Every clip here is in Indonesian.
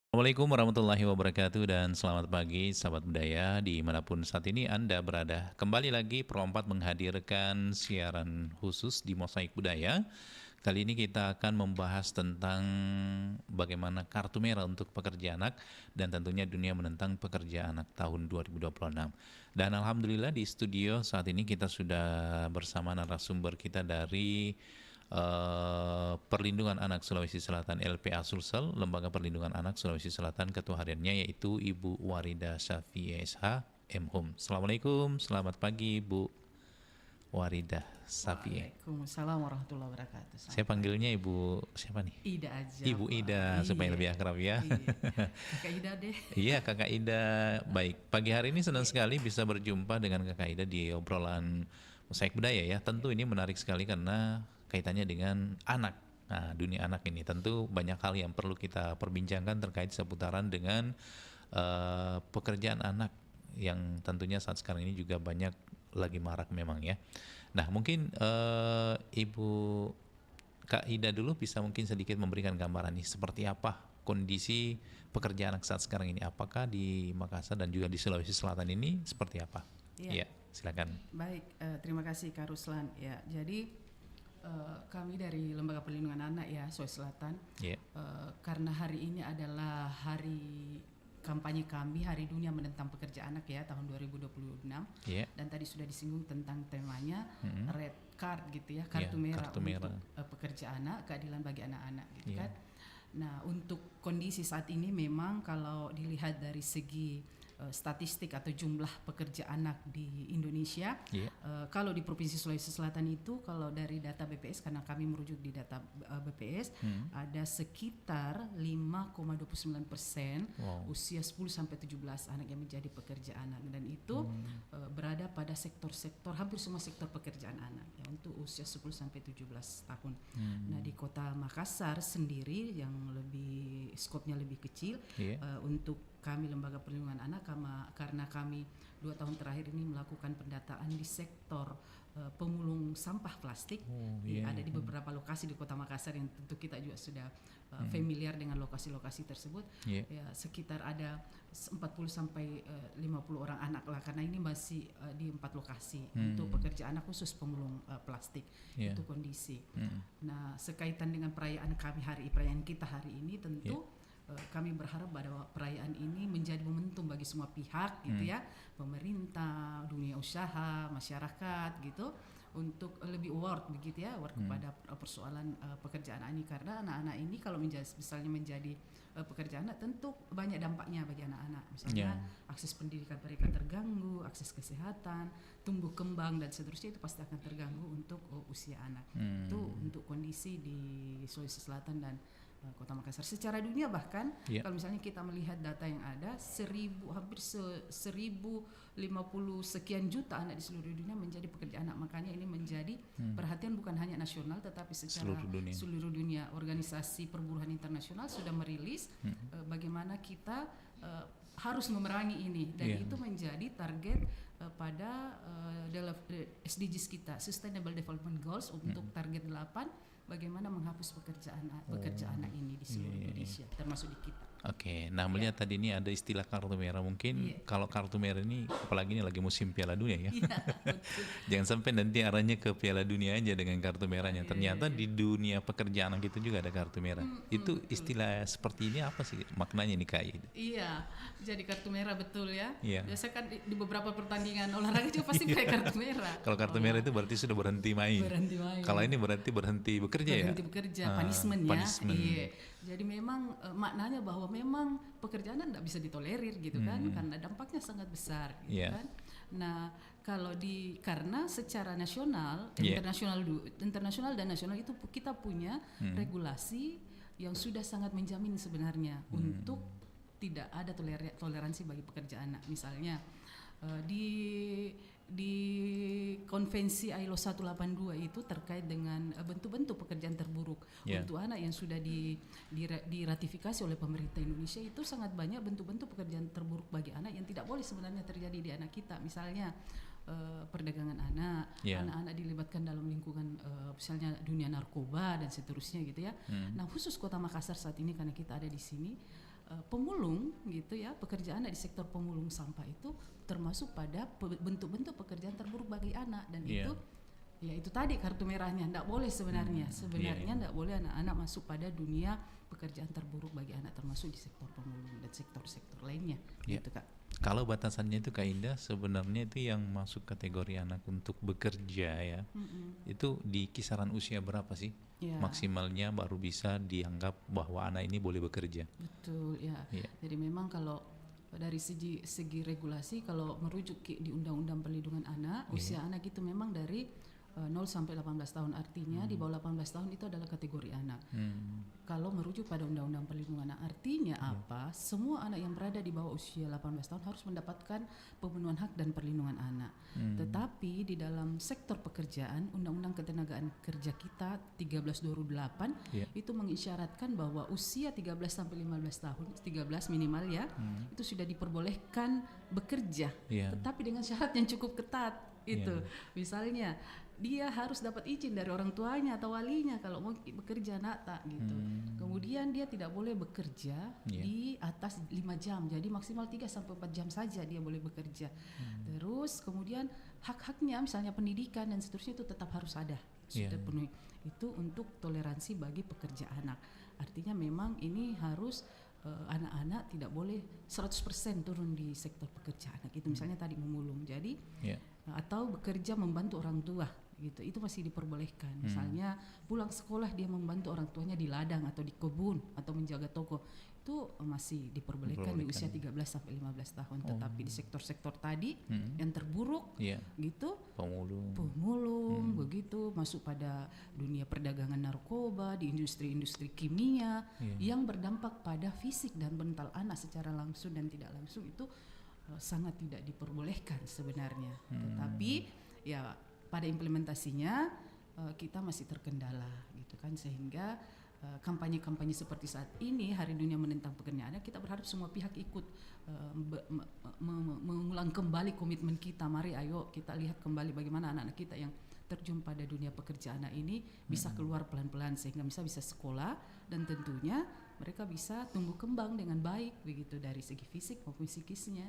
Assalamualaikum warahmatullahi wabarakatuh dan selamat pagi sahabat budaya dimanapun saat ini Anda berada. Kembali lagi Pro 4 menghadirkan siaran khusus di Mosaik Budaya. Kali ini kita akan membahas tentang bagaimana kartu merah untuk pekerja anak dan tentunya dunia menentang pekerja anak tahun 2026. Dan Alhamdulillah di studio saat ini kita sudah bersama narasumber kita dari Perlindungan Anak Sulawesi Selatan LPA Sulsel, Lembaga Perlindungan Anak Sulawesi Selatan, ketua hariannya yaitu Ibu Warida Syafi SH MHum. Assalamualaikum, selamat pagi Bu Warida Syafi. Waalaikumsalam warahmatullahi wabarakatuh. Saya panggilnya Ibu siapa nih? Ida aja. Ibu Pak. Ida supaya lebih akrab ya. Kakak Ida deh. Iya Kakak Ida. Baik, pagi hari ini senang sekali bisa berjumpa dengan Kakak Ida di obrolan Mosaik Budaya ya. Tentu ini menarik sekali karena kaitannya dengan anak. Nah, dunia anak ini tentu banyak hal yang perlu kita perbincangkan terkait seputaran dengan pekerjaan anak yang tentunya saat sekarang ini juga banyak lagi marak memang ya. Nah, mungkin Ibu Kak Ida dulu bisa mungkin sedikit memberikan gambaran nih seperti apa kondisi pekerjaan anak saat sekarang ini, apakah di Makassar dan juga di Sulawesi Selatan ini seperti apa? Iya. Ya, silakan. Baik, terima kasih Kak Ruslan. Ya, jadi kami dari Lembaga Perlindungan Anak ya Sulawesi Selatan. Ya. Karena hari ini adalah hari kampanye kami, Hari Dunia Menentang Pekerja Anak ya tahun 2026. Ya. Dan tadi sudah disinggung tentang temanya red card gitu ya, kartu Ya, merah kartu merah. untuk pekerja anak, keadilan bagi anak-anak gitu Ya. kan. Nah, untuk kondisi saat ini memang kalau dilihat dari segi statistik atau jumlah pekerja anak di Indonesia, kalau di Provinsi Sulawesi Selatan itu kalau dari data BPS, karena kami merujuk di data BPS, ada sekitar 5,29% usia 10 sampai 17 anak yang menjadi pekerja anak, dan itu berada pada sektor-sektor, hampir semua sektor pekerjaan anak ya, untuk usia 10 sampai 17 tahun. Nah, di Kota Makassar sendiri yang lebih skopnya lebih kecil, untuk kami Lembaga Perlindungan Anak, karena kami 2 tahun terakhir ini melakukan pendataan di sektor pemulung sampah plastik, ada di beberapa lokasi di Kota Makassar yang tentu kita juga sudah familiar dengan lokasi-lokasi tersebut. Ya, sekitar ada 40 sampai 50 orang anak lah, karena ini masih di 4 lokasi untuk pekerja anak khusus pemulung plastik. Itu kondisi. Nah, sekaitan dengan perayaan kita hari ini tentu kami berharap bahwa perayaan ini menjadi momentum bagi semua pihak gitu ya, pemerintah, dunia usaha, masyarakat gitu, untuk lebih aware begitu ya, aware kepada persoalan pekerjaan ini, karena anak-anak ini kalau misalnya menjadi pekerja anak tentu banyak dampaknya bagi anak-anak, misalnya akses pendidikan mereka terganggu, akses kesehatan, tumbuh kembang dan seterusnya itu pasti akan terganggu untuk usia anak. Itu untuk kondisi di Sulawesi Selatan dan Kota Makassar. Secara dunia bahkan kalau misalnya kita melihat data yang ada, hampir 1050 sekian juta anak di seluruh dunia menjadi pekerja anak. Makanya ini menjadi perhatian bukan hanya nasional tetapi secara seluruh dunia. Organisasi Perburuhan Internasional sudah merilis bagaimana kita harus memerangi ini, dan itu menjadi target pada SDGs kita, Sustainable Development Goals, untuk target 8, bagaimana menghapus pekerja anak ini di seluruh Indonesia, termasuk di kita. Oke, nah melihat tadi ini ada istilah kartu merah, mungkin kalau kartu merah ini apalagi ini lagi musim Piala Dunia ya. Jangan sampai nanti arahnya ke Piala Dunia aja dengan kartu merahnya. Ternyata di dunia pekerjaan itu juga ada kartu merah. Itu istilah seperti ini apa sih maknanya nih Kak? Iya, jadi kartu merah betul ya. Biasa kan di beberapa pertandingan olahraga juga pasti pakai kartu merah. Kalau kartu merah itu berarti sudah berhenti main. Kalau ini berarti berhenti bekerja ya. Berhenti bekerja, punishment ya. Iya. Jadi memang maknanya bahwa memang pekerjaan tidak bisa ditolerir gitu kan, karena dampaknya sangat besar gitu kan. Nah, karena secara nasional, internasional dan nasional itu kita punya regulasi yang sudah sangat menjamin sebenarnya untuk tidak ada toleransi bagi pekerja anak. Misalnya di konvensi ILO 182 itu terkait dengan bentuk-bentuk pekerjaan terburuk untuk anak yang sudah diratifikasi oleh pemerintah Indonesia, itu sangat banyak bentuk-bentuk pekerjaan terburuk bagi anak yang tidak boleh sebenarnya terjadi di anak kita. Misalnya perdagangan anak, anak-anak dilibatkan dalam lingkungan misalnya dunia narkoba dan seterusnya gitu ya. Nah, khusus Kota Makassar saat ini karena kita ada di sini, pemulung gitu ya, pekerjaan di sektor pemulung sampah itu termasuk pada bentuk-bentuk pekerjaan terburuk bagi anak, dan itu ya itu tadi kartu merahnya, tidak boleh sebenarnya tidak boleh anak-anak masuk pada dunia pekerjaan terburuk bagi anak, termasuk di sektor pemulung dan sektor-sektor lainnya gitu Kak. Kalau batasannya itu Kak Indah, sebenarnya itu yang masuk kategori anak untuk bekerja ya, itu di kisaran usia berapa sih maksimalnya baru bisa dianggap bahwa anak ini boleh bekerja? Betul ya. Jadi memang kalau dari segi regulasi, kalau merujuk di Undang-Undang Perlindungan Anak, usia anak itu memang dari 0 sampai 18 tahun, artinya di bawah 18 tahun itu adalah kategori anak. Kalau merujuk pada Undang-Undang Perlindungan Anak, artinya apa? Semua anak yang berada di bawah usia 18 tahun harus mendapatkan pemenuhan hak dan perlindungan anak. Tetapi di dalam sektor pekerjaan, Undang-Undang Ketenagaan Kerja kita 13/2008 itu mengisyaratkan bahwa usia 13 sampai 15 tahun, 13 minimal ya, itu sudah diperbolehkan bekerja, tetapi dengan syarat yang cukup ketat. Itu misalnya dia harus dapat izin dari orang tuanya atau walinya kalau mau bekerja gitu. Kemudian dia tidak boleh bekerja di atas 5 jam, jadi maksimal 3 sampai 4 jam saja dia boleh bekerja. Terus kemudian hak-haknya misalnya pendidikan dan seterusnya itu tetap harus ada, sudah penuhi. Itu untuk toleransi bagi pekerja anak. Artinya memang ini harus anak-anak tidak boleh 100% turun di sektor pekerja anak itu, misalnya tadi memulung, jadi atau bekerja membantu orang tua gitu, itu masih diperbolehkan. Misalnya pulang sekolah dia membantu orang tuanya di ladang atau di kebun atau menjaga toko, itu masih diperbolehkan di usia 13 sampai 15 tahun. Tetapi di sektor-sektor tadi yang terburuk gitu, pemulung begitu, masuk pada dunia perdagangan narkoba, di industri-industri kimia yang berdampak pada fisik dan mental anak secara langsung dan tidak langsung, itu sangat tidak diperbolehkan sebenarnya. Tetapi ya pada implementasinya kita masih terkendala gitu kan, sehingga kampanye-kampanye seperti saat ini Hari Dunia Menentang Pekerjaan Anak, kita berharap semua pihak ikut mengulang kembali komitmen kita. Mari ayo kita lihat kembali bagaimana anak-anak kita yang terjun pada dunia pekerjaan anak ini bisa keluar pelan-pelan sehingga bisa sekolah, dan tentunya mereka bisa tumbuh kembang dengan baik begitu dari segi fisik maupun psikisnya.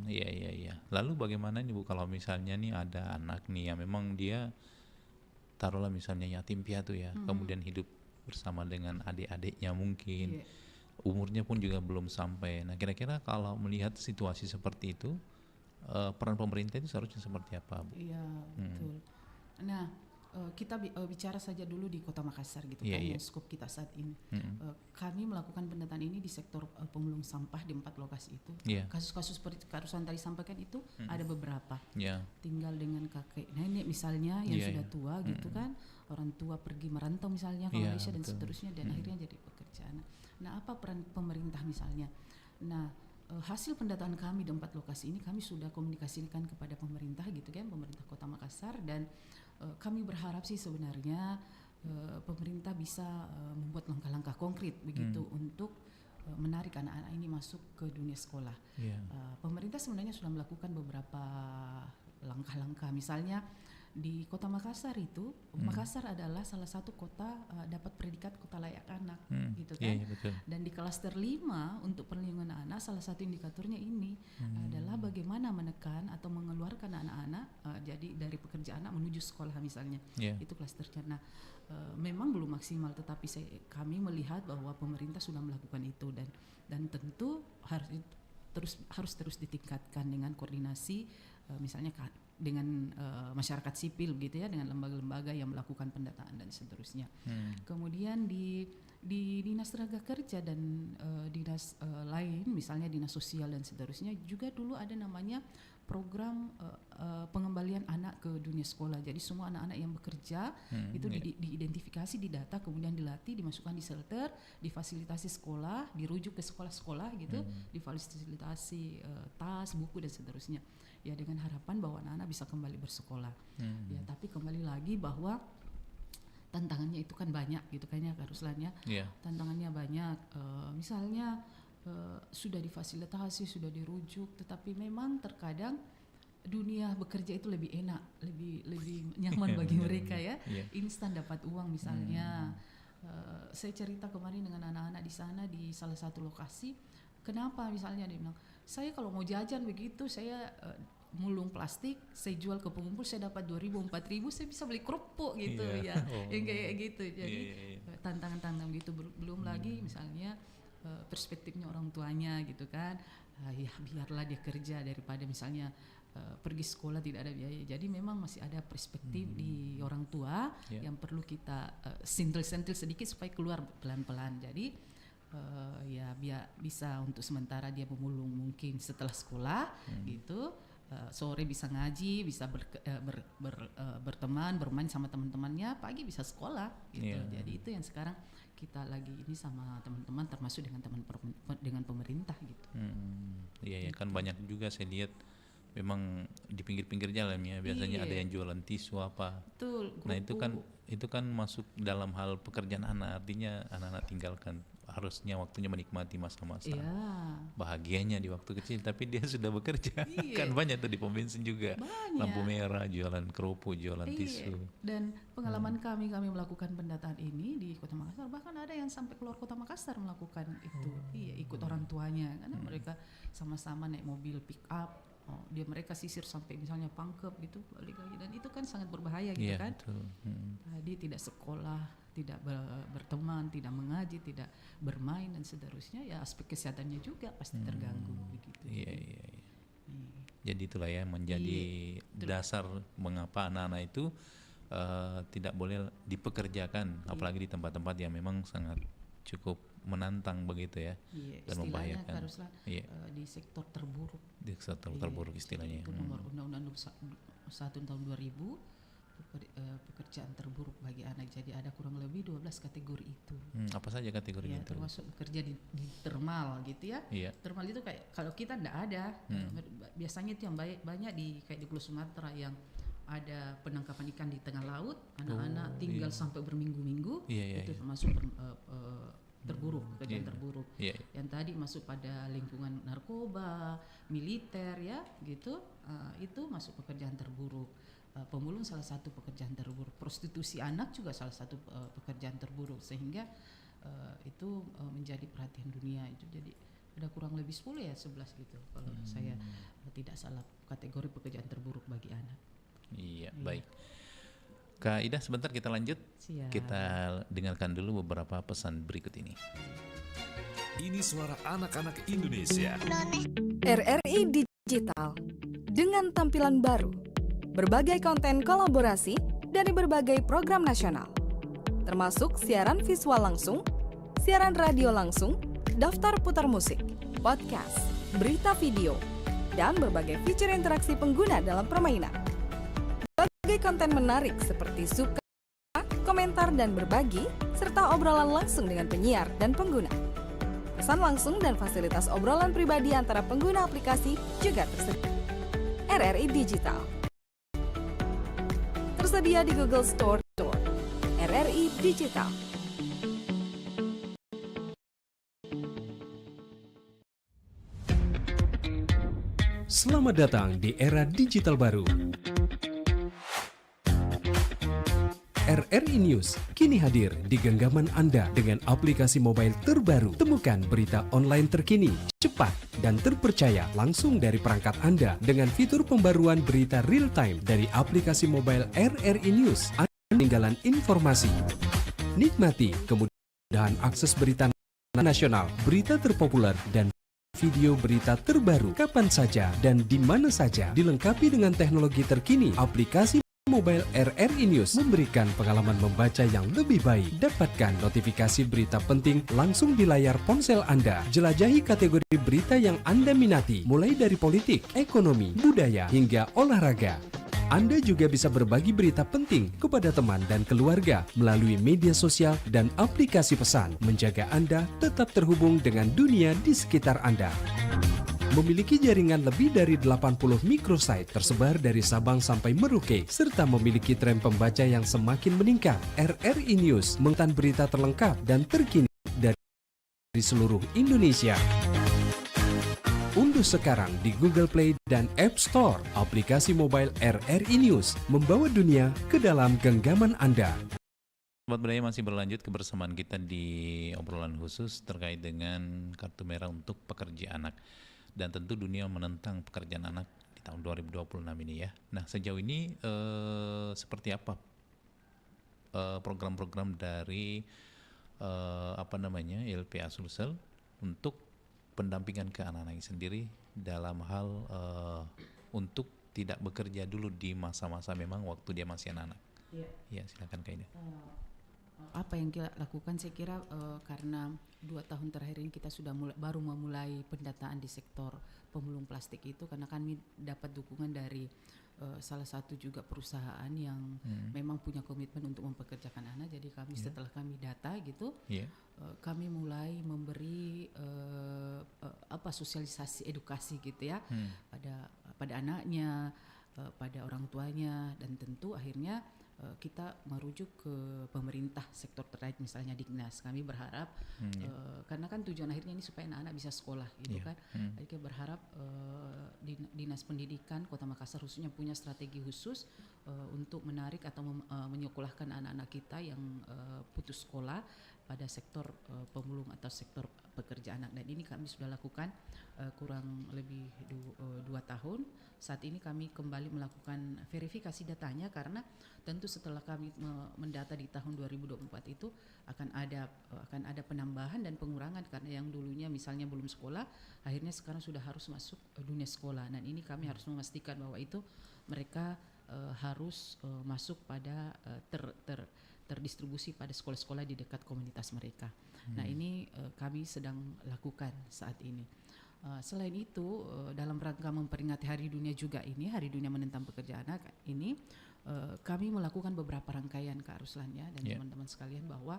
Iya. Lalu bagaimana nih Bu kalau misalnya nih ada anak nih yang memang dia taruhlah misalnya yatim piatu ya, kemudian hidup bersama dengan adik-adiknya mungkin, umurnya pun juga belum sampai. Nah kira-kira kalau melihat situasi seperti itu, peran pemerintah itu seharusnya seperti apa Bu? Iya betul. Nah kita bicara saja dulu di Kota Makassar gitu kan, yang skop kita saat ini. Kami melakukan pendataan ini di sektor pemulung sampah di 4 lokasi itu. Kasus-kasus seperti Kak Ruslan tadi sampaikan itu ada beberapa. Tinggal dengan kakek nenek misalnya yang sudah tua gitu kan, orang tua pergi merantau misalnya ke Malaysia dan seterusnya, dan akhirnya jadi pekerjaan. Nah apa peran pemerintah misalnya? Nah hasil pendataan kami di 4 lokasi ini kami sudah komunikasikan kepada pemerintah gitu kan, pemerintah Kota Makassar, dan kami berharap sih sebenarnya pemerintah bisa membuat langkah-langkah konkret begitu untuk menarik anak-anak ini masuk ke dunia sekolah. Pemerintah sebenarnya sudah melakukan beberapa langkah-langkah, misalnya di Kota Makassar itu, Makassar adalah salah satu kota dapat predikat kota layak anak gitu kan. Dan di klaster 5 untuk perlindungan anak, salah satu indikatornya ini adalah bagaimana menekan atau mengeluarkan anak-anak jadi dari pekerja anak menuju sekolah misalnya. Itu klasternya. Nah memang belum maksimal, tetapi kami melihat bahwa pemerintah sudah melakukan itu, dan tentu harus terus ditingkatkan dengan koordinasi misalnya dengan masyarakat sipil gitu ya, dengan lembaga-lembaga yang melakukan pendataan dan seterusnya. Kemudian di dinas tenaga kerja dan dinas lain misalnya dinas sosial dan seterusnya juga dulu ada namanya program pengembalian anak ke dunia sekolah. Jadi semua anak-anak yang bekerja itu diidentifikasi, didata, kemudian dilatih, dimasukkan di shelter, difasilitasi sekolah, dirujuk ke sekolah-sekolah gitu, difasilitasi tas, buku dan seterusnya. Ya dengan harapan bahwa anak-anak bisa kembali bersekolah. Ya tapi kembali lagi bahwa tantangannya itu kan banyak gitu kayaknya Kak Ruslan ya. Tantangannya banyak. Misalnya sudah difasilitasi, sudah dirujuk, tetapi memang terkadang dunia bekerja itu lebih enak, lebih nyaman bagi mereka ya. Instan dapat uang misalnya. Saya cerita kemarin dengan anak-anak di sana di salah satu lokasi, kenapa misalnya dia bilang, saya kalau mau jajan begitu saya mulung plastik, saya jual ke pengumpul, saya dapat 2.000 4.000, saya bisa beli kerupuk gitu ya, yang kayak gitu. Jadi tantangan-tantangan gitu, belum lagi misalnya perspektifnya orang tuanya gitu kan, ya biarlah dia kerja daripada misalnya pergi sekolah tidak ada biaya. Jadi memang masih ada perspektif di orang tua yang perlu kita sentil-sentil sedikit supaya keluar pelan-pelan. Jadi ya biar bisa untuk sementara dia memulung mungkin setelah sekolah gitu, sore bisa ngaji, bisa berteman, bermain sama teman-temannya, pagi bisa sekolah gitu. Jadi itu yang sekarang kita lagi ini sama teman-teman, termasuk dengan pemerintah gitu. Iya kan banyak juga saya lihat memang di pinggir-pinggir jalan ya biasanya ada yang jualan tisu apa. Betul. Nah itu kan masuk dalam hal pekerjaan anak, artinya anak-anak tinggalkan, harusnya waktunya menikmati masa-masa bahagianya di waktu kecil, tapi dia sudah bekerja. Kan banyak tuh di pom bensin juga, lampu merah, jualan kerupuk, jualan tisu. Dan pengalaman kami melakukan pendataan ini di Kota Makassar, bahkan ada yang sampai keluar Kota Makassar melakukan itu. Ikut orang tuanya karena mereka sama-sama naik mobil pick up. Mereka sisir sampai misalnya Pangkep gitu, balik lagi, dan itu kan sangat berbahaya gitu kan. Tadi tidak sekolah, tidak berteman, tidak mengaji, tidak bermain dan seterusnya, ya aspek kesehatannya juga pasti terganggu begitu. Jadi itulah ya menjadi dasar mengapa anak-anak itu tidak boleh dipekerjakan, apalagi di tempat-tempat yang memang sangat cukup menantang begitu ya, dan membahayakan. Haruslah di sektor terburuk. Di sektor terburuk istilahnya. Itu nomor Undang-Undang 1 tahun 2000, pekerjaan terburuk bagi anak. Jadi ada kurang lebih 12 kategori itu. Apa saja kategori itu? Termasuk bekerja di termal gitu ya. Termal itu kayak kalau kita enggak ada, biasanya itu yang banyak di kayak di Pulau Sumatera yang ada penangkapan ikan di tengah laut, anak-anak tinggal sampai berminggu-minggu, itu termasuk terburuk, pekerjaan terburuk. Yang tadi masuk pada lingkungan narkoba, militer ya gitu, itu masuk pekerjaan terburuk. Pemulung salah satu pekerjaan terburuk, prostitusi anak juga salah satu pekerjaan terburuk, sehingga itu menjadi perhatian dunia. Itu jadi ada kurang lebih 10 ya 11 gitu kalau saya tidak salah, kategori pekerjaan terburuk bagi anak. Baik. Kak Ida, sebentar kita lanjut. Siap. Kita dengarkan dulu beberapa pesan berikut ini. Ini suara anak-anak Indonesia. RRI Digital dengan tampilan baru, berbagai konten kolaborasi dari berbagai program nasional, termasuk siaran visual langsung, siaran radio langsung, daftar putar musik, podcast, berita video, dan berbagai fitur interaksi pengguna dalam permainan. Berbagai konten menarik seperti suka, komentar dan berbagi, serta obrolan langsung dengan penyiar dan pengguna. Pesan langsung dan fasilitas obrolan pribadi antara pengguna aplikasi juga tersedia. RRI Digital tersedia di Google Store. RRI Digital. Selamat datang di era digital baru. RRI News kini hadir di genggaman Anda dengan aplikasi mobile terbaru. Temukan berita online terkini, cepat, dan terpercaya langsung dari perangkat Anda dengan fitur pembaruan berita real time dari aplikasi mobile RRI News. Anda ketinggalan informasi. Nikmati kemudahan akses berita nasional, berita terpopuler, dan video berita terbaru kapan saja dan di mana saja. Dilengkapi dengan teknologi terkini, aplikasi mobile RRI News memberikan pengalaman membaca yang lebih baik. Dapatkan notifikasi berita penting langsung di layar ponsel Anda. Jelajahi kategori berita yang Anda minati, mulai dari politik, ekonomi, budaya, hingga olahraga. Anda juga bisa berbagi berita penting kepada teman dan keluarga melalui media sosial dan aplikasi pesan, menjaga Anda tetap terhubung dengan dunia di sekitar Anda. Memiliki jaringan lebih dari 80 microsite tersebar dari Sabang sampai Merauke, serta memiliki tren pembaca yang semakin meningkat. RRI News mengtan berita terlengkap dan terkini dari seluruh Indonesia. Unduh sekarang di Google Play dan App Store aplikasi mobile RRI News, membawa dunia ke dalam genggaman Anda. Sobat Budaya masih berlanjut kebersamaan kita di obrolan khusus terkait dengan kartu merah untuk pekerja anak. Dan tentu dunia menentang pekerjaan anak di tahun 2026 ini ya. Nah sejauh ini seperti apa program-program dari LPA Sulsel untuk pendampingan ke anak-anak sendiri dalam hal untuk tidak bekerja dulu di masa-masa memang waktu dia masih anak-anak. Ya silakan Kak Ida. Apa yang kita lakukan, saya kira karena 2 tahun terakhir ini kita sudah baru memulai pendataan di sektor pemulung plastik itu, karena kami dapat dukungan dari salah satu juga perusahaan yang memang punya komitmen untuk mempekerjakan anak. Jadi kami setelah kami data gitu, kami mulai memberi sosialisasi edukasi gitu ya pada anaknya, pada orang tuanya, dan tentu akhirnya kita merujuk ke pemerintah sektor terkait, misalnya Dignas. Kami berharap karena kan tujuan akhirnya ini supaya anak-anak bisa sekolah gitu kan. Jadi kita berharap Dinas Pendidikan Kota Makassar khususnya punya strategi khusus untuk menarik atau menyekolahkan anak-anak kita yang putus sekolah pada sektor pemulung atau sektor pekerja anak. Dan ini kami sudah lakukan kurang lebih 2 tahun. Saat ini kami kembali melakukan verifikasi datanya, karena tentu setelah kami mendata di tahun 2024 itu akan ada penambahan dan pengurangan, karena yang dulunya misalnya belum sekolah akhirnya sekarang sudah harus masuk dunia sekolah. Dan ini kami harus memastikan bahwa itu mereka harus masuk pada terdistribusi pada sekolah-sekolah di dekat komunitas mereka. Nah ini kami sedang lakukan saat ini. Selain itu dalam rangka memperingati Hari Dunia juga ini, Hari Dunia Menentang Pekerja Anak ini, kami melakukan beberapa rangkaian Kak Ruslan ya dan teman-teman sekalian, bahwa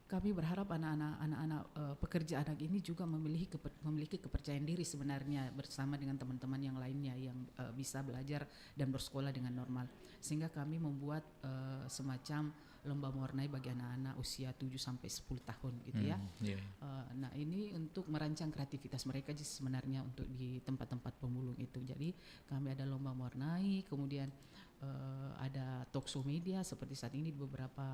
kami berharap anak-anak pekerja anak ini juga memiliki kepercayaan diri sebenarnya bersama dengan teman-teman yang lainnya yang bisa belajar dan bersekolah dengan normal. Sehingga kami membuat semacam lomba mewarnai bagi anak-anak usia 7 sampai 10 tahun gitu ya. Nah, ini untuk merancang kreativitas mereka sebenarnya untuk di tempat-tempat pemulung itu. Jadi kami ada lomba mewarnai, kemudian ada talk show media seperti saat ini di beberapa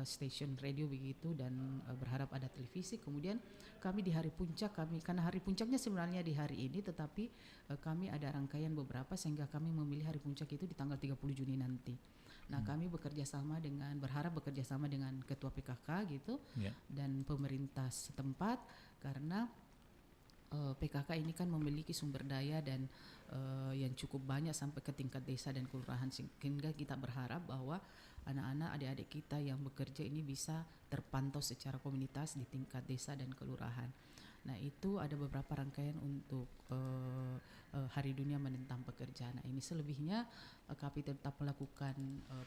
stasiun radio begitu, dan berharap ada televisi. Kemudian kami di hari puncak karena hari puncaknya sebenarnya di hari ini, tetapi kami ada rangkaian beberapa sehingga kami memilih hari puncak itu di tanggal 30 Juni nanti. Nah, kami berharap bekerja sama dengan ketua PKK gitu dan pemerintah setempat, karena PKK ini kan memiliki sumber daya dan yang cukup banyak sampai ke tingkat desa dan kelurahan, sehingga kita berharap bahwa anak-anak adik-adik kita yang bekerja ini bisa terpantau secara komunitas di tingkat desa dan kelurahan. Nah, itu ada beberapa rangkaian untuk Hari Dunia Menentang Pekerja Anak ini. Selebihnya kami tetap melakukan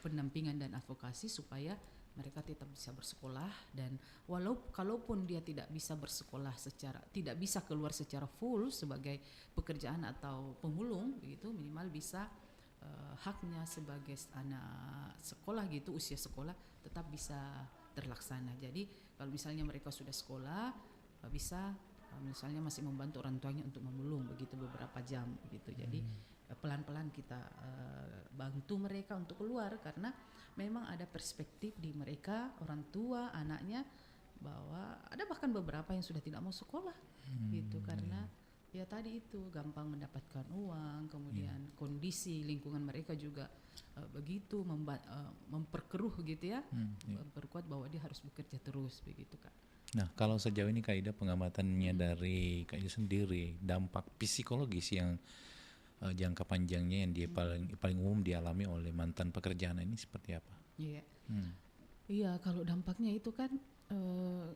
pendampingan dan advokasi supaya mereka tetap bisa bersekolah, dan kalaupun dia tidak bisa bersekolah tidak bisa keluar secara full sebagai pekerjaan atau pemulung begitu, minimal bisa haknya sebagai anak sekolah gitu, usia sekolah tetap bisa terlaksana. Jadi kalau misalnya mereka sudah sekolah bisa misalnya masih membantu orang tuanya untuk memulung begitu beberapa jam begitu. Jadi pelan-pelan kita bantu mereka untuk keluar, karena memang ada perspektif di mereka orang tua anaknya bahwa ada bahkan beberapa yang sudah tidak mau sekolah gitu, karena ya tadi itu gampang mendapatkan uang, kemudian kondisi lingkungan mereka juga begitu memperkeruh gitu ya, memperkuat bahwa dia harus bekerja terus begitu Kak. Nah, kalau sejauh ini Kak Ida, pengamatannya dari Kak Ida sendiri, dampak psikologis yang jangka panjangnya yang dia paling umum dialami oleh mantan pekerjaan ini seperti apa? Iya, iya kalau dampaknya itu kan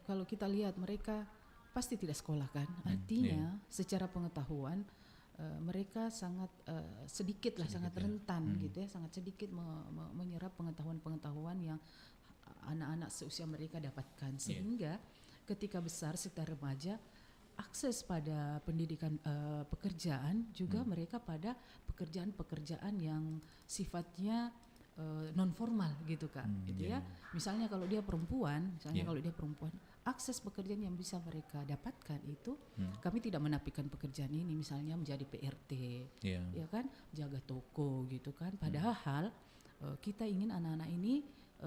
kalau kita lihat mereka pasti tidak sekolah kan, artinya secara pengetahuan mereka sangat sedikit sangat rentan gitu ya, sangat sedikit menyerap pengetahuan-pengetahuan yang anak-anak seusia mereka dapatkan, sehingga ketika besar sekitar remaja akses pada pendidikan pekerjaan juga mereka pada pekerjaan-pekerjaan yang sifatnya non formal gitu Kak, gitu ya. Misalnya kalau dia perempuan, akses pekerjaan yang bisa mereka dapatkan itu kami tidak menafikan pekerjaan ini, misalnya menjadi PRT, ya kan, jaga toko gitu kan. Padahal kita ingin anak-anak ini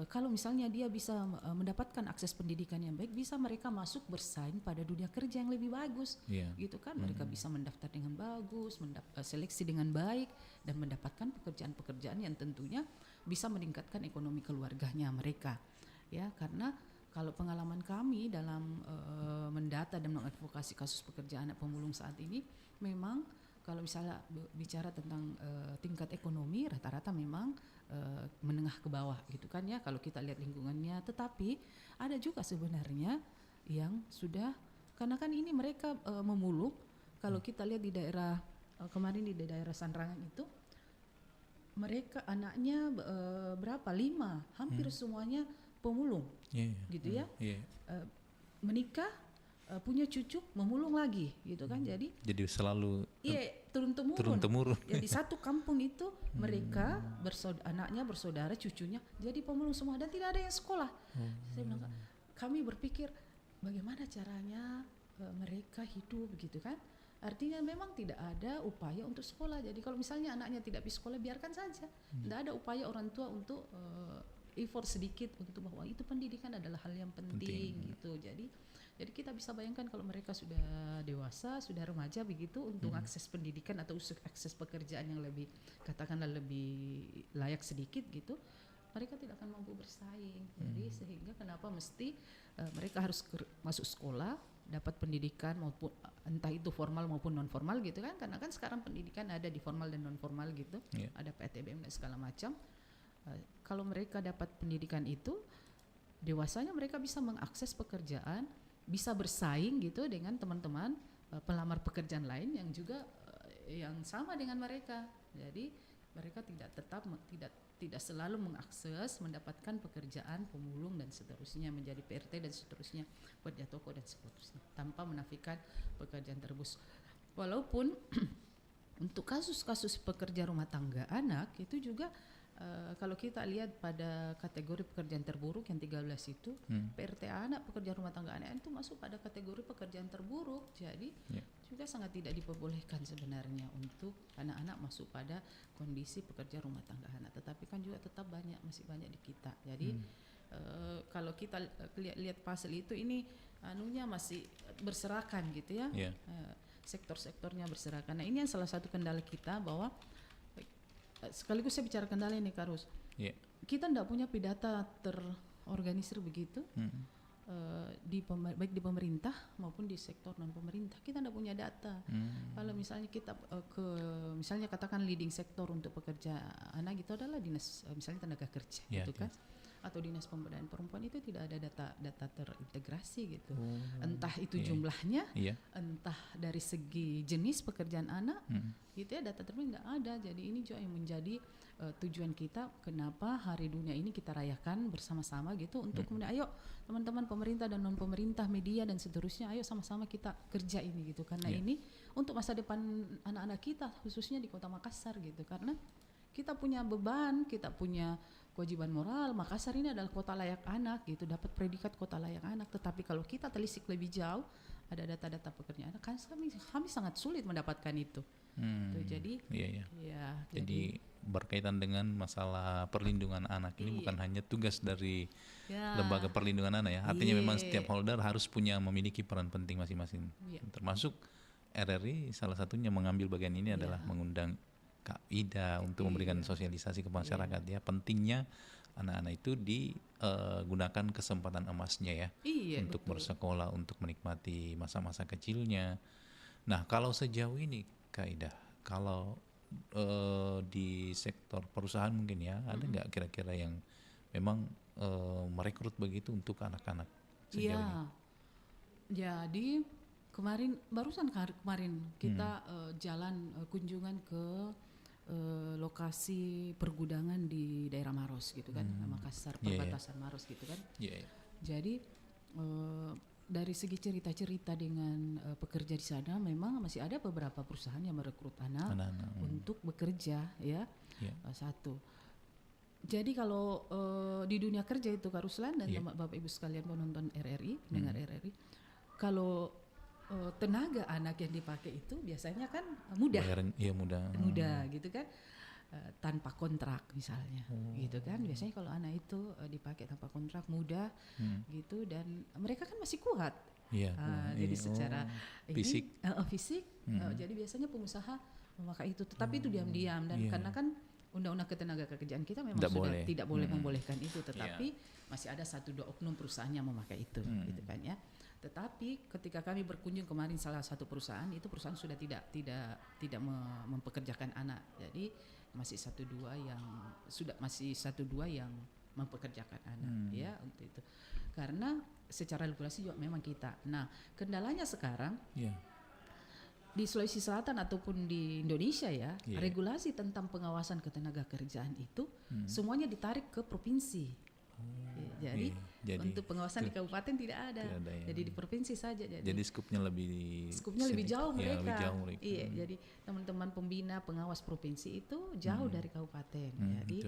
kalau misalnya dia bisa mendapatkan akses pendidikan yang baik, bisa mereka masuk bersaing pada dunia kerja yang lebih bagus, gitu kan? Mereka bisa mendaftar dengan bagus, seleksi dengan baik, dan mendapatkan pekerjaan-pekerjaan yang tentunya bisa meningkatkan ekonomi keluarganya mereka, ya. Karena kalau pengalaman kami dalam mendata dan mengadvokasi kasus pekerjaan anak pemulung saat ini, memang kalau misalnya bicara tentang tingkat ekonomi, rata-rata memang menengah ke bawah gitu kan ya, kalau kita lihat lingkungannya. Tetapi ada juga sebenarnya yang sudah, karena kan ini mereka memulung. Kalau kita lihat di daerah kemarin di daerah Sanrangan itu, mereka anaknya berapa? 5, hampir semuanya pemulung, gitu ya. Menikah, punya cucu, memulung lagi, gitu kan. Jadi selalu turun temurun. Ya, di satu kampung itu mereka anaknya, bersaudara, cucunya jadi pemulung semua dan tidak ada yang sekolah. Saya bilang, kami berpikir bagaimana caranya mereka hidup, gitu kan. Artinya memang tidak ada upaya untuk sekolah. Jadi kalau misalnya anaknya tidak bisa sekolah, biarkan saja. Tidak ada upaya orang tua untuk effort sedikit untuk bahwa itu pendidikan adalah hal yang penting. Gitu. Jadi kita bisa bayangkan kalau mereka sudah dewasa, sudah remaja begitu, untuk akses pendidikan atau akses pekerjaan yang lebih, katakanlah lebih layak sedikit gitu, mereka tidak akan mampu bersaing. Jadi sehingga kenapa mesti mereka harus masuk sekolah, dapat pendidikan maupun entah itu formal maupun non formal gitu kan, karena kan sekarang pendidikan ada di formal dan non formal gitu, ada PTBM dan segala macam. Kalau mereka dapat pendidikan itu, dewasanya mereka bisa mengakses pekerjaan, bisa bersaing gitu dengan teman-teman pelamar pekerjaan lain yang juga yang sama dengan mereka. Jadi mereka tidak selalu mengakses mendapatkan pekerjaan pemulung dan seterusnya, menjadi PRT dan seterusnya, pekerja toko dan seterusnya, tanpa menafikan pekerjaan terbus. Walaupun untuk kasus-kasus pekerja rumah tangga anak itu juga kalau kita lihat pada kategori pekerjaan terburuk yang 13 itu, PRT anak, pekerja rumah tangga anak itu masuk pada kategori pekerjaan terburuk. Jadi juga sangat tidak diperbolehkan sebenarnya untuk anak-anak masuk pada kondisi pekerja rumah tangga anak. Tetapi kan juga tetap masih banyak di kita. Jadi kalau kita lihat pasal itu, ini anunya masih berserakan gitu ya. Sektor-sektornya berserakan. Nah, ini yang salah satu kendala kita, bahwa sekaligus saya bicara kendala ini Karus. Kita tidak punya pidata terorganisir begitu, baik di pemerintah maupun di sektor non pemerintah. Kita tidak punya data. Kalau misalnya kita misalnya katakan leading sektor untuk pekerja anak itu adalah dinas misalnya tenaga kerja, gitu kan, atau dinas pemberdayaan perempuan, itu tidak ada data terintegrasi gitu. Entah itu jumlahnya, entah dari segi jenis pekerjaan anak, gitu ya, data terbentuk tidak ada. Jadi ini juga yang menjadi tujuan kita, kenapa Hari Dunia ini kita rayakan bersama-sama gitu, untuk kemudian ayo teman-teman pemerintah dan non pemerintah, media dan seterusnya, ayo sama-sama kita kerja ini gitu, karena ini untuk masa depan anak-anak kita khususnya di Kota Makassar gitu. Karena kita punya beban, kita punya kewajiban moral. Makassar ini adalah kota layak anak gitu, dapat predikat kota layak anak. Tetapi kalau kita telisik lebih jauh, ada data-data pekerjaan anak, kan kami sangat sulit mendapatkan itu. Tuh, jadi jadi berkaitan dengan masalah perlindungan anak ini bukan hanya tugas dari lembaga perlindungan anak ya. Artinya memang setiap holder harus memiliki peran penting masing-masing. Termasuk RRI salah satunya mengambil bagian ini adalah mengundang Kak Ida untuk memberikan sosialisasi ke masyarakat ya, pentingnya anak-anak itu digunakan kesempatan emasnya ya, untuk bersekolah, untuk menikmati masa-masa kecilnya. Nah, kalau sejauh ini Kak Ida, kalau di sektor perusahaan mungkin ya, ada nggak kira-kira yang memang merekrut begitu untuk anak-anak sejauh ini? Jadi barusan kemarin kita jalan kunjungan ke lokasi pergudangan di daerah Maros gitu kan, Makassar, perbatasan Maros gitu kan. Jadi dari segi cerita-cerita dengan pekerja di sana, memang masih ada beberapa perusahaan yang merekrut anak untuk bekerja ya. Satu. Jadi kalau di dunia kerja itu Kak Ruslan dan Bapak Ibu sekalian penonton RRI, pendengar RRI, kalau tenaga anak yang dipakai itu biasanya kan muda. Muda. Muda gitu kan. tanpa kontrak misalnya, gitu kan. Biasanya kalau anak itu dipakai tanpa kontrak mudah, gitu, dan mereka kan masih kuat. Jadi secara fisik, jadi biasanya pengusaha memakai itu, tetapi itu diam-diam, dan karena kan Undang-Undang Ketenagakerjaan kita memang tidak boleh membolehkan itu, tetapi masih ada 1-2 oknum perusahaan yang memakai itu, gitu kan ya. Tetapi ketika kami berkunjung kemarin salah satu perusahaan, itu perusahaan sudah tidak mempekerjakan anak, jadi masih 1-2 yang mempekerjakan anak, ya, untuk itu. Karena secara regulasi juga memang kita. Nah, kendalanya sekarang di Sulawesi Selatan ataupun di Indonesia ya, regulasi tentang pengawasan ketenagakerjaan itu semuanya ditarik ke provinsi. Jadi untuk pengawasan di kabupaten tidak ada ya. Jadi di provinsi saja. Jadi skupnya lebih jauh mereka. Lebih jauh mereka. Iya, jadi teman-teman pembina pengawas provinsi itu jauh dari kabupaten. Jadi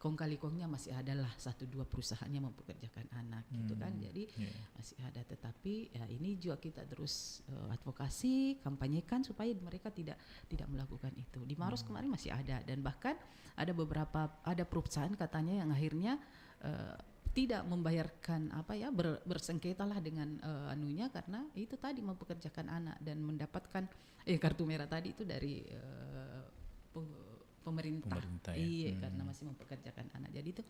kong kali kongnya masih adalah 1-2 perusahaan yang mempekerjakan anak, gitu kan. Jadi masih ada, tetapi ya ini juga kita terus advokasi, kampanyekan supaya mereka tidak melakukan itu. Di Maros kemarin masih ada, dan bahkan ada perusahaan katanya yang akhirnya tidak membayarkan bersengketa lah dengan anunya, karena itu tadi mempekerjakan anak dan mendapatkan kartu merah tadi itu dari pemerintah ya. Karena masih mempekerjakan anak. Jadi itu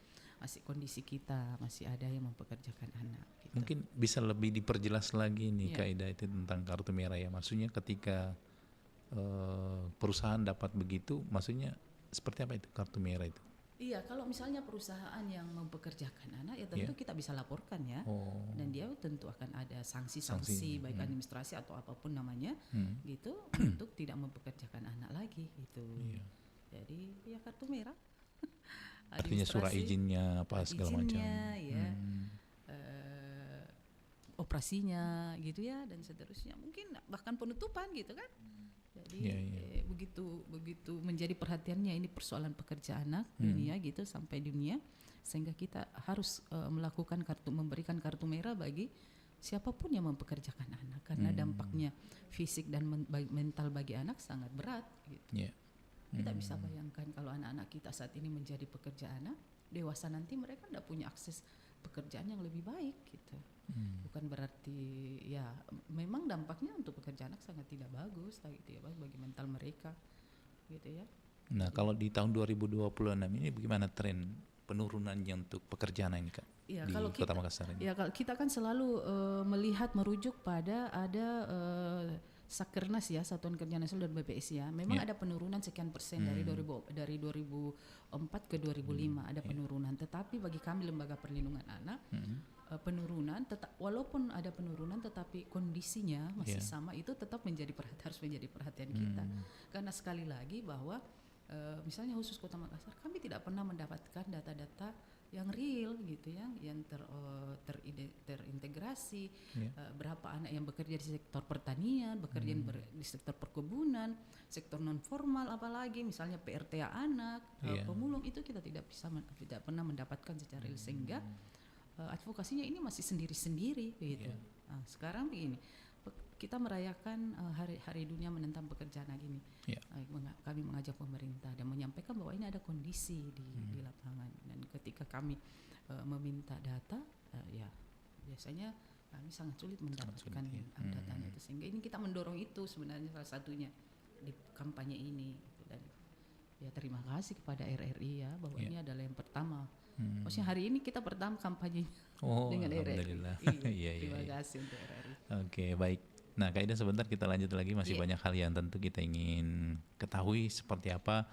masih kondisi kita masih ada yang mempekerjakan anak, gitu. Mungkin bisa lebih diperjelas lagi nih kaidah itu tentang kartu merah ya. Maksudnya ketika perusahaan dapat begitu, maksudnya seperti apa itu kartu merah itu? Iya, kalau misalnya perusahaan yang mempekerjakan anak, ya tentu kita bisa laporkan ya, dan dia tentu akan ada sanksi baik administrasi atau apapun namanya, gitu, untuk tidak mempekerjakan anak lagi, gitu. Jadi ya kartu merah. Artinya surat izinnya apa segala macam. Ya, operasinya gitu ya, dan seterusnya, mungkin bahkan penutupan gitu kan. Jadi begitu menjadi perhatiannya ini persoalan pekerja anak dunia gitu sampai dunia, sehingga kita harus memberikan kartu merah bagi siapapun yang mempekerjakan anak, karena dampaknya fisik dan mental bagi anak sangat berat, gitu. Kita bisa bayangkan kalau anak-anak kita saat ini menjadi pekerja anak, dewasa nanti mereka tidak punya akses pekerjaan yang lebih baik, gitu. Bukan berarti ya memang dampaknya untuk pekerja anak sangat tidak bagus, gitu ya, bagi mental mereka, gitu ya. Nah, kalau di tahun 2026 ini bagaimana tren penurunannya untuk pekerjaan ini, Kak? Ya, di kalau Kota Makassar ini? Ya, kalau kita kan selalu merujuk pada ada Sakernas ya, Satuan Kerja Nasional dan BPS ya. Memang ada penurunan sekian persen dari 2004 ke 2005 ada penurunan. Tetapi bagi kami Lembaga Perlindungan Anak, penurunan walaupun ada penurunan, tetapi kondisinya masih sama, itu tetap harus menjadi perhatian kita. Karena sekali lagi bahwa misalnya khusus Kota Makassar, kami tidak pernah mendapatkan data-data yang real, gitu ya, yang terintegrasi. Berapa anak yang bekerja di sektor pertanian, bekerja di sektor perkebunan, sektor non formal, apalagi misalnya PRTA anak, pemulung, itu kita tidak pernah mendapatkan secara real, sehingga advokasinya ini masih sendiri-sendiri, gitu. Nah, sekarang begini, kita merayakan hari dunia menentang pekerjaan anak ini. Kami mengajak pemerintah dan menyampaikan bahwa ini ada kondisi di lapangan, dan ketika kami meminta data, ya biasanya kami sangat sulit mendapatkan datanya itu, sehingga ini kita mendorong itu sebenarnya salah satunya di kampanye ini, dan ya terima kasih kepada RRI ya, bahwa ini adalah yang pertama. Maksudnya hari ini kita pertama kampanye dengan RRI. Terima kasih untuk RRI. Oke, baik. Nah, Kak Ida, sebentar kita lanjut lagi, masih banyak hal yang tentu kita ingin ketahui seperti apa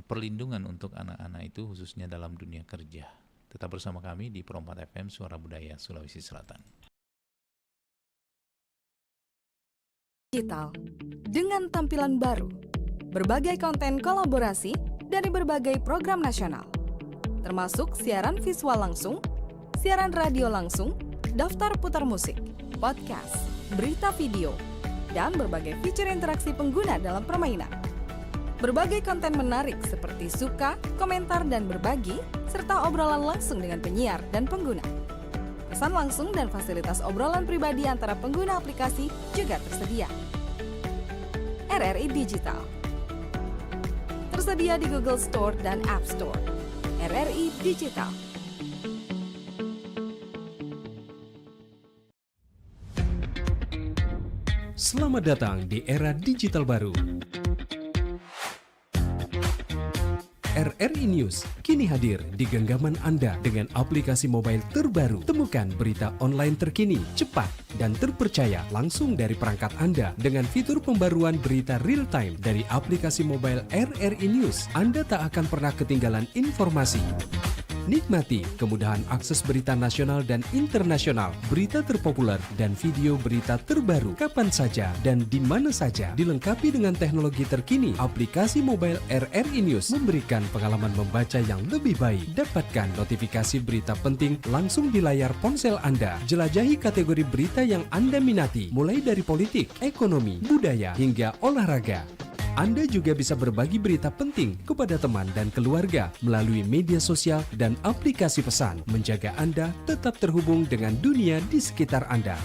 perlindungan untuk anak-anak itu khususnya dalam dunia kerja. Tetap bersama kami di Pro 4 FM Suara Budaya Sulawesi Selatan. Digital dengan tampilan baru, berbagai konten kolaborasi dari berbagai program nasional, termasuk siaran visual langsung, siaran radio langsung, daftar putar musik, podcast, berita video, dan berbagai fitur interaksi pengguna dalam permainan. Berbagai konten menarik seperti suka, komentar, dan berbagi, serta obrolan langsung dengan penyiar dan pengguna. Pesan langsung dan fasilitas obrolan pribadi antara pengguna aplikasi juga tersedia. RRI Digital. Tersedia di Google Store dan App Store. RRI Digital. Selamat datang di era digital baru. RRI News kini hadir di genggaman Anda dengan aplikasi mobile terbaru. Temukan berita online terkini, cepat, dan terpercaya langsung dari perangkat Anda dengan fitur pembaruan berita real time dari aplikasi mobile RRI News. Anda tak akan pernah ketinggalan informasi. Nikmati kemudahan akses berita nasional dan internasional, berita terpopuler, dan video berita terbaru kapan saja dan di mana saja. Dilengkapi dengan teknologi terkini, aplikasi mobile RRI News memberikan pengalaman membaca yang lebih baik. Dapatkan notifikasi berita penting langsung di layar ponsel Anda. Jelajahi kategori berita yang Anda minati, mulai dari politik, ekonomi, budaya, hingga olahraga. Anda juga bisa berbagi berita penting kepada teman dan keluarga melalui media sosial dan aplikasi pesan, menjaga Anda tetap terhubung dengan dunia di sekitar Anda.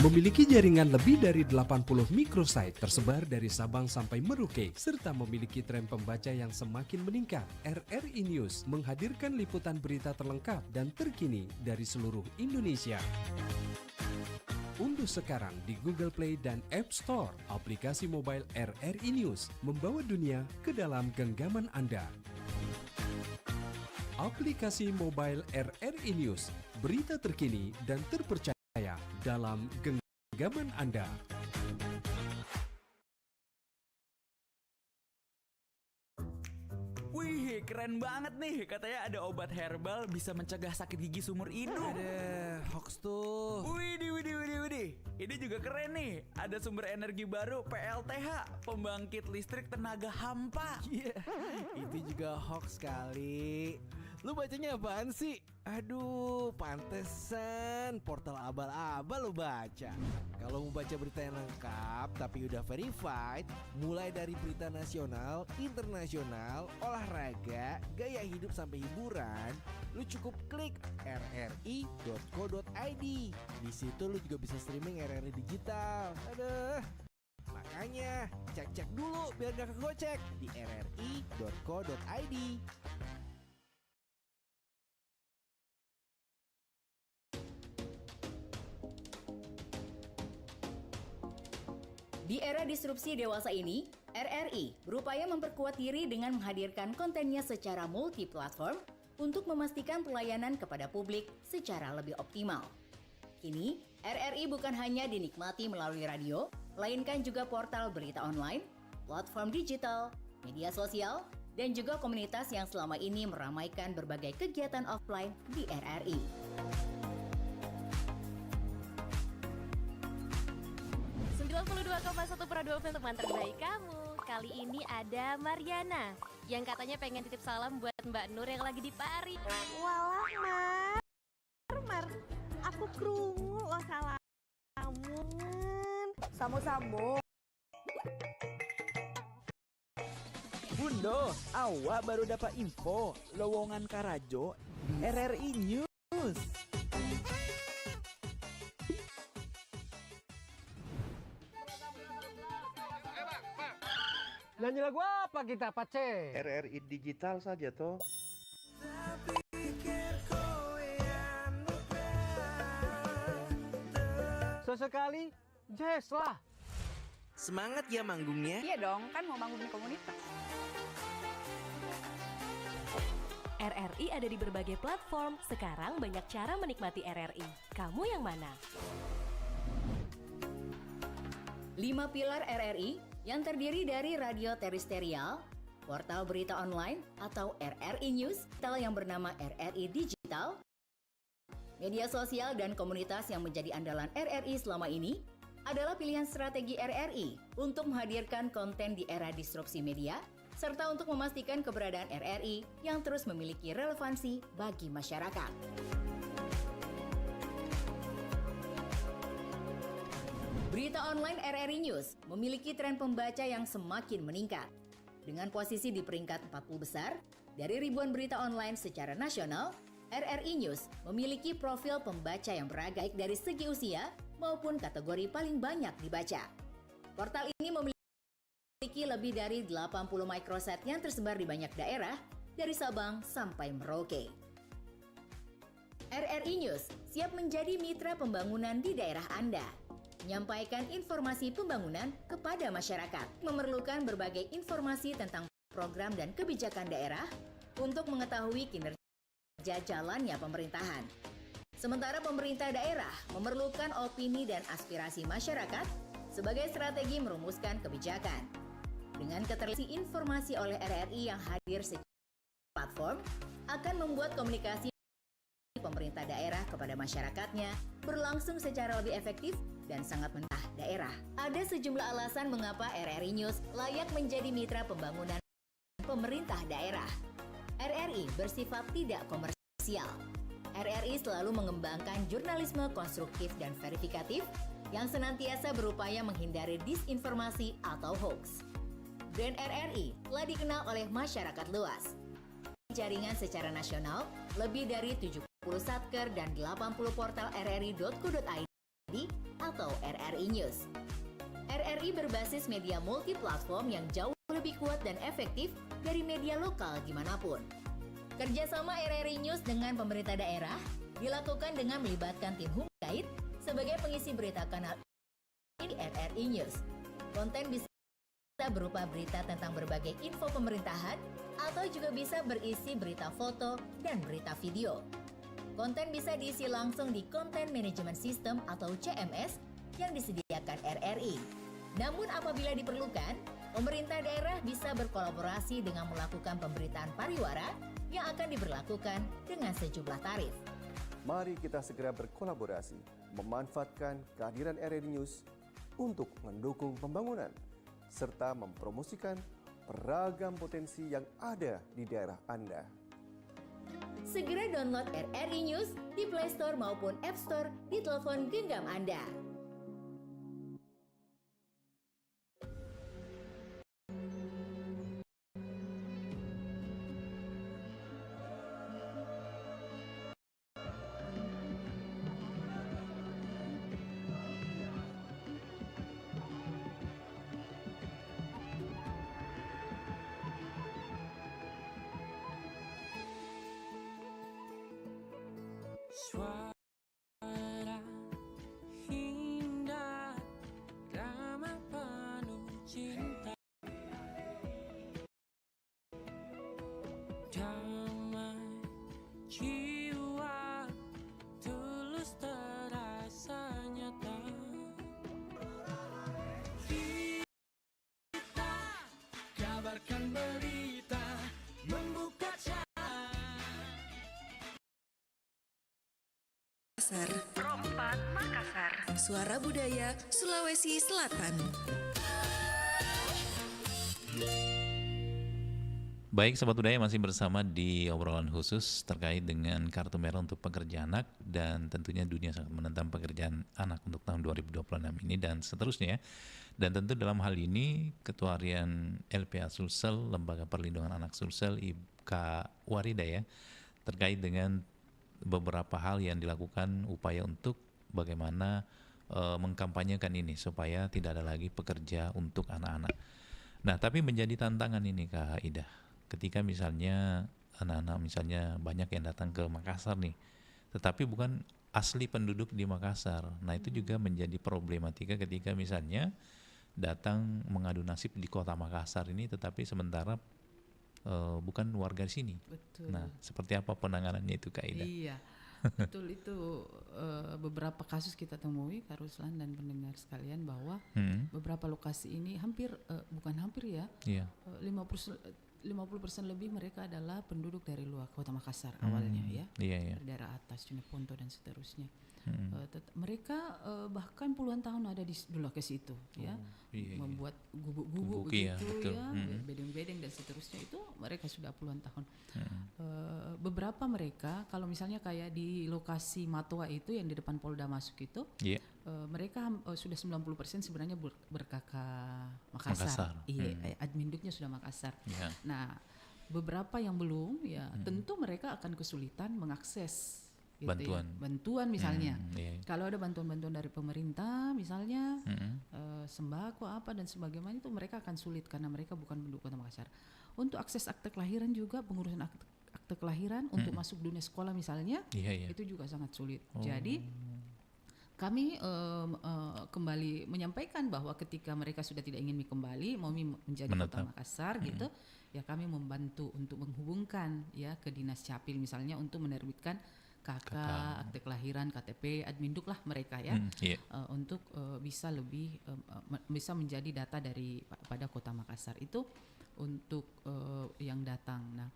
Memiliki jaringan lebih dari 80 microsite tersebar dari Sabang sampai Merauke, serta memiliki tren pembaca yang semakin meningkat. RRI News menghadirkan liputan berita terlengkap dan terkini dari seluruh Indonesia. Unduh sekarang di Google Play dan App Store aplikasi mobile RRI News, membawa dunia ke dalam genggaman Anda. Aplikasi mobile RRI News, berita terkini dan terpercaya dalam genggaman Anda. Wih, keren banget nih. Katanya ada obat herbal bisa mencegah sakit gigi seumur hidup. Ada hoax tuh. Widih. Ini juga keren nih. Ada sumber energi baru PLTH, pembangkit listrik tenaga hampa. Iya, itu juga hoax kali. Lu bacanya apaan sih? Aduh, pantesan portal abal-abal lu baca. Kalau mau baca berita yang lengkap tapi udah verified, mulai dari berita nasional, internasional, olahraga, gaya hidup sampai hiburan, lu cukup klik rri.co.id. Di situ lu juga bisa streaming RRI Digital. Aduh. Makanya cek-cek dulu biar gak kegocek di rri.co.id. Di era disrupsi dewasa ini, RRI berupaya memperkuat diri dengan menghadirkan kontennya secara multi-platform untuk memastikan pelayanan kepada publik secara lebih optimal. Kini, RRI bukan hanya dinikmati melalui radio, melainkan juga portal berita online, platform digital, media sosial, dan juga komunitas yang selama ini meramaikan berbagai kegiatan offline di RRI. Pro2 untuk teman terbaik kamu. Kali ini ada Mariana yang katanya pengen titip salam buat Mbak Nur yang lagi di Paris. Walah Mar, aku krungu lo salamun. Sambung. Bundo, awak baru dapat info lowongan Karajo di RRI News. Nyanyi lagu apa kita, Pace? RRI Digital saja toh. Sesekali jazz lah. Semangat ya manggungnya. Iya dong, kan mau bangun komunitas. RRI ada di berbagai platform. Sekarang banyak cara menikmati RRI. Kamu yang mana? 5 pilar RRI yang terdiri dari radio terestrial, portal berita online atau RRI News, portal yang bernama RRI Digital, media sosial dan komunitas yang menjadi andalan RRI selama ini adalah pilihan strategi RRI untuk menghadirkan konten di era disrupsi media, serta untuk memastikan keberadaan RRI yang terus memiliki relevansi bagi masyarakat. Berita online RRI News memiliki tren pembaca yang semakin meningkat. Dengan posisi di peringkat 40 besar, dari ribuan berita online secara nasional, RRI News memiliki profil pembaca yang beragam dari segi usia maupun kategori paling banyak dibaca. Portal ini memiliki memiliki lebih dari 80 microsite yang tersebar di banyak daerah dari Sabang sampai Merauke. RRI News siap menjadi mitra pembangunan di daerah Anda. Menyampaikan informasi pembangunan kepada masyarakat, memerlukan berbagai informasi tentang program dan kebijakan daerah untuk mengetahui kinerja jalannya pemerintahan. Sementara pemerintah daerah memerlukan opini dan aspirasi masyarakat sebagai strategi merumuskan kebijakan. Dengan keterlibatan informasi oleh RRI yang hadir secara platform, akan membuat komunikasi pemerintah daerah kepada masyarakatnya berlangsung secara lebih efektif dan sangat mentah daerah. Ada sejumlah alasan mengapa RRI News layak menjadi mitra pembangunan pemerintah daerah. RRI bersifat tidak komersial. RRI selalu mengembangkan jurnalisme konstruktif dan verifikatif yang senantiasa berupaya menghindari disinformasi atau hoax. Brand RRI telah dikenal oleh masyarakat luas. Jaringan secara nasional, lebih dari 70 satker dan 80 portal rri.co.id atau RRI News. RRI berbasis media multiplatform yang jauh lebih kuat dan efektif dari media lokal dimanapun. Kerjasama RRI News dengan pemerintah daerah dilakukan dengan melibatkan tim Humkait sebagai pengisi berita kanal ini RRI News. Konten bisa berupa berita tentang berbagai info pemerintahan atau juga bisa berisi berita foto dan berita video. Konten bisa diisi langsung di Content Management System atau CMS yang disediakan RRI. Namun apabila diperlukan, pemerintah daerah bisa berkolaborasi dengan melakukan pemberitaan pariwara yang akan diberlakukan dengan sejumlah tarif. Mari kita segera berkolaborasi, memanfaatkan kehadiran RRI News untuk mendukung pembangunan, serta mempromosikan beragam potensi yang ada di daerah Anda. Segera download RRI News di Play Store maupun App Store di telepon genggam Anda. Suara indah, ramah penuh cinta, damai jiwa, tulus terasa nyata. Kita kabarkan berita, membuka Pro 4 Makassar. Suara Budaya Sulawesi Selatan. Baik, Sobat Budaya masih bersama di obrolan khusus terkait dengan kartu merah untuk pekerja anak dan tentunya dunia sangat menentang pekerjaan anak untuk tahun 2026 ini dan seterusnya. Dan tentu dalam hal ini Ketua Harian LPA Sulsel, Lembaga Perlindungan Anak Sulsel, Ibka Warida ya, terkait dengan beberapa hal yang dilakukan upaya untuk bagaimana mengkampanyekan ini supaya tidak ada lagi pekerja untuk anak-anak. Nah, tapi menjadi tantangan ini Kak Ida, ketika misalnya anak-anak misalnya banyak yang datang ke Makassar nih, tetapi bukan asli penduduk di Makassar. Nah, itu juga menjadi problematika ketika misalnya datang mengadu nasib di kota Makassar ini, tetapi sementara bukan warga sini. Betul. Nah, seperti apa penanganannya itu Kak Ida? Iya, betul itu beberapa kasus kita temui Kak Ruslan dan pendengar sekalian bahwa beberapa lokasi ini hampir bukan hampir ya, 50% lebih mereka adalah penduduk dari luar kota Makassar awalnya ya, dari daerah atas, Jeneponto dan seterusnya. Mereka bahkan puluhan tahun ada di lokasi itu ya, membuat gubuk-gubuk begitu ya, bedeng-bedeng dan seterusnya, itu mereka sudah puluhan tahun. Beberapa mereka kalau misalnya kayak di lokasi Matoa itu yang di depan Polda masuk itu, mereka sudah 90% sebenarnya berkaka Makassar. Iya, adminduknya sudah Makassar. Nah, beberapa yang belum ya, tentu mereka akan kesulitan mengakses gitu bantuan. ya. Bantuan misalnya. Iya. Kalau ada bantuan-bantuan dari pemerintah misalnya sembako apa dan sebagainya itu mereka akan sulit karena mereka bukan penduduk Kota Makassar. Untuk akses akte kelahiran juga pengurusan akte kelahiran untuk masuk dunia sekolah misalnya itu juga sangat sulit. Jadi kami kembali menyampaikan bahwa ketika mereka sudah tidak ingin kembali mau menjadi Kota Makassar gitu ya kami membantu untuk menghubungkan ya ke Dinas Capil misalnya untuk menerbitkan KK, akte kelahiran, KTP, adminduk lah mereka ya untuk bisa lebih bisa menjadi data dari pada Kota Makassar itu untuk yang datang. Nah,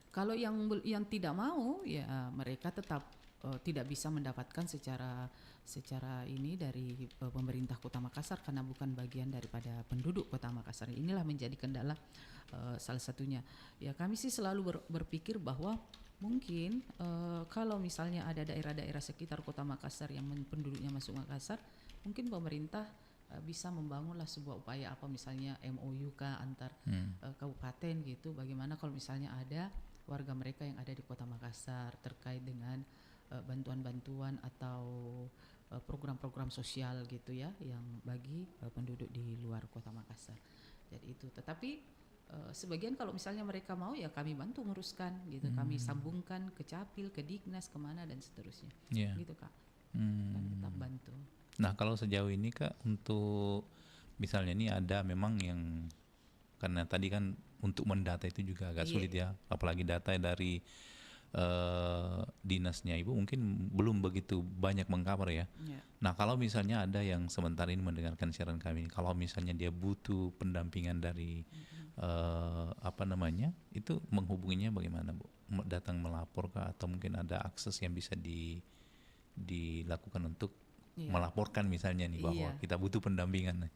kalau yang tidak mau ya mereka tetap tidak bisa mendapatkan secara ini dari pemerintah Kota Makassar karena bukan bagian daripada penduduk Kota Makassar. Inilah menjadi kendala salah satunya. Ya kami sih selalu berpikir bahwa mungkin kalau misalnya ada daerah-daerah sekitar Kota Makassar yang penduduknya masuk Makassar, mungkin pemerintah bisa membangunlah sebuah upaya apa misalnya MOU antar kabupaten gitu. Bagaimana kalau misalnya ada warga mereka yang ada di Kota Makassar terkait dengan bantuan-bantuan atau program-program sosial gitu ya yang bagi penduduk di luar Kota Makassar. Jadi itu. Tetapi sebagian kalau misalnya mereka mau ya kami bantu nguruskan gitu, kami sambungkan ke Capil, ke Dignas, kemana dan seterusnya, gitu Kak. Dan tetap bantu. Nah kalau sejauh ini Kak untuk misalnya ini ada memang yang karena tadi kan untuk mendata itu juga agak sulit ya, apalagi data dari dinasnya Ibu mungkin belum begitu banyak mengcover ya. Nah kalau misalnya ada yang sementara ini mendengarkan siaran kami, kalau misalnya dia butuh pendampingan dari itu menghubunginya bagaimana Bu? Datang melapor kah atau mungkin ada akses yang bisa dilakukan untuk melaporkan misalnya nih bahwa kita butuh pendampingan.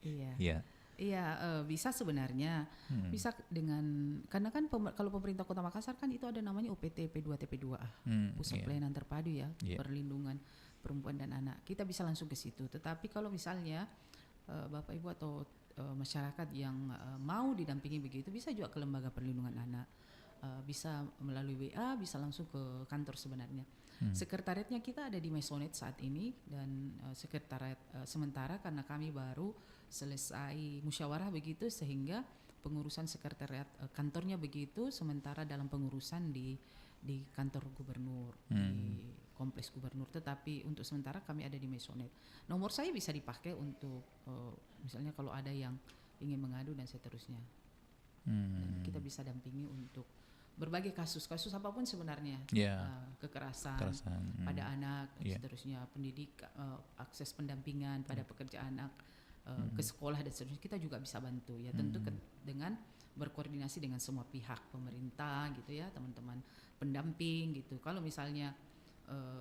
Iya, bisa sebenarnya, bisa dengan karena kan kalau pemerintah Kota Makassar kan itu ada namanya UPT P2 TP2A, Pusat Pelayanan Terpadu ya, Perlindungan Perempuan dan Anak. Kita bisa langsung ke situ. Tetapi kalau misalnya Bapak Ibu atau masyarakat yang mau didampingi begitu, bisa juga ke Lembaga Perlindungan Anak, bisa melalui WA, bisa langsung ke kantor sebenarnya. Sekretariatnya kita ada di Mesonet saat ini dan sekretariat sementara karena kami baru selesai musyawarah begitu sehingga pengurusan sekretariat kantornya begitu, sementara dalam pengurusan di kantor gubernur, di kompleks gubernur, tetapi untuk sementara kami ada di Mesonet. Nomor saya bisa dipakai untuk misalnya kalau ada yang ingin mengadu dan seterusnya. Dan kita bisa dampingi untuk berbagai kasus apapun sebenarnya, kekerasan pada anak dan seterusnya, pendidikan, akses pendampingan pada pekerja anak, ke sekolah dan seterusnya, kita juga bisa bantu ya, tentu dengan berkoordinasi dengan semua pihak, pemerintah gitu ya, teman-teman pendamping gitu. Kalau misalnya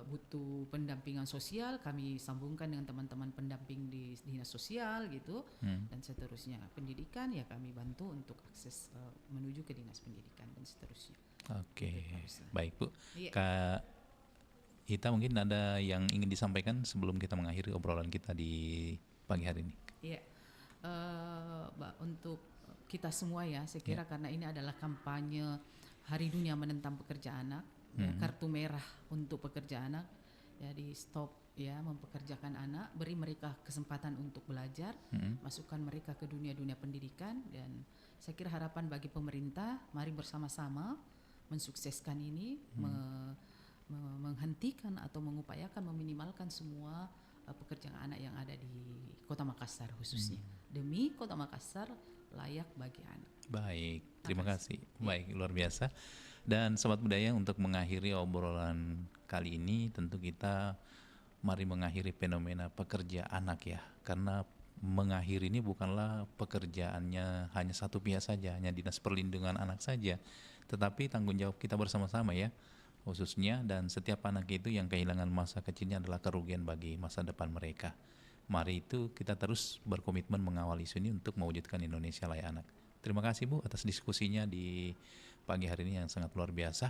butuh pendampingan sosial, kami sambungkan dengan teman-teman pendamping di dinas sosial gitu, dan seterusnya. Pendidikan ya kami bantu untuk akses menuju ke dinas pendidikan dan seterusnya. Oke, baik Bu. Kak Ita mungkin ada yang ingin disampaikan sebelum kita mengakhiri obrolan kita di pagi hari ini? Iya, untuk kita semua ya, saya kira karena ini adalah kampanye Hari Dunia Menentang Pekerja Anak. Kartu merah untuk pekerja anak, ya di stop ya mempekerjakan anak, beri mereka kesempatan untuk belajar, masukkan mereka ke dunia pendidikan, dan saya kira harapan bagi pemerintah, mari bersama-sama mensukseskan ini, menghentikan atau mengupayakan meminimalkan semua pekerjaan anak yang ada di Kota Makassar khususnya, demi Kota Makassar layak bagi anak. Baik, terima kasih. Baik, luar biasa. Dan Sobat Budaya, untuk mengakhiri obrolan kali ini tentu kita mari mengakhiri fenomena pekerja anak ya. Karena mengakhiri ini bukanlah pekerjaannya hanya satu pihak saja, hanya Dinas Perlindungan Anak saja, tetapi tanggung jawab kita bersama-sama ya, khususnya, dan setiap anak itu yang kehilangan masa kecilnya adalah kerugian bagi masa depan mereka. Mari itu kita terus berkomitmen mengawal isu ini untuk mewujudkan Indonesia layak anak. Terima kasih Bu atas diskusinya di pagi hari ini yang sangat luar biasa.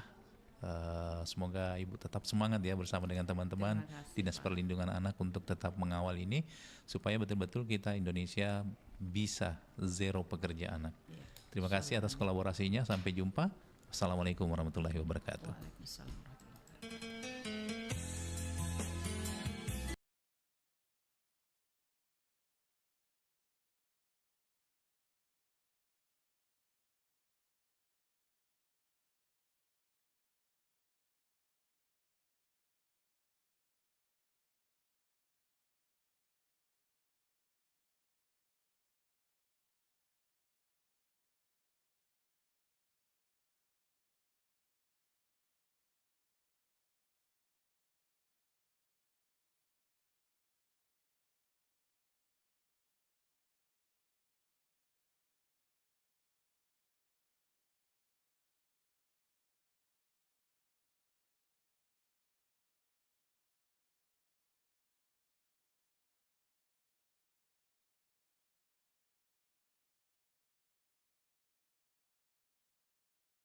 Semoga Ibu tetap semangat ya bersama dengan teman-teman Dinas Perlindungan Anak untuk tetap mengawal ini supaya betul-betul kita Indonesia bisa zero pekerja anak. Terima kasih atas kolaborasinya. Sampai jumpa. Assalamualaikum warahmatullahi wabarakatuh. Waalaikumsalam.